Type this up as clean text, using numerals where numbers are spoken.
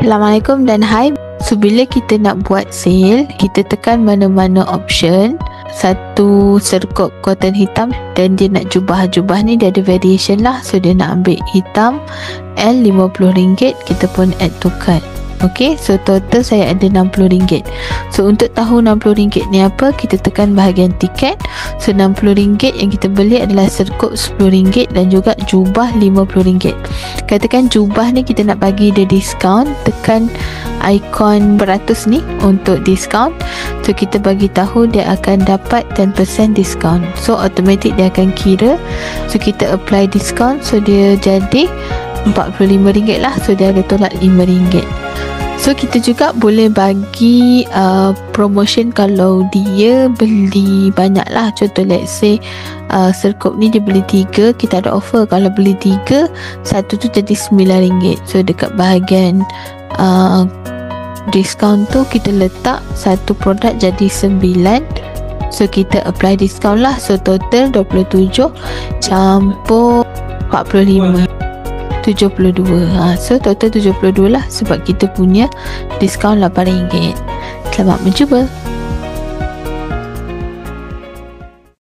Assalamualaikum dan hai. So bila kita nak buat sale, kita tekan mana-mana option. Satu serkup cotton hitam dan dia nak jubah ni dia ada variation lah. So dia nak ambil hitam L RM50, kita pun add to cart. Ok, so total saya ada RM60. So untuk tahu RM60 ni apa, kita tekan bahagian tiket. So RM60 yang kita beli adalah serkup RM10 dan juga jubah RM50. Katakan jubah ni kita nak bagi dia diskaun, tekan ikon beratus ni untuk diskaun. So kita bagi tahu dia akan dapat 10% diskaun. So automatic dia akan kira. So kita apply diskaun, so dia jadi RM45 lah. So dia ada tolak RM5. So kita juga boleh bagi promotion kalau dia beli banyak lah. Contoh let's say serkup ni dia beli 3, kita ada offer kalau beli 3, satu tu jadi RM9. So dekat bahagian diskaun tu kita letak satu produk jadi 9. So kita apply diskaun lah. So total 27 campur 45 72. So total 72 lah sebab kita punya diskaun RM8. Selamat mencuba.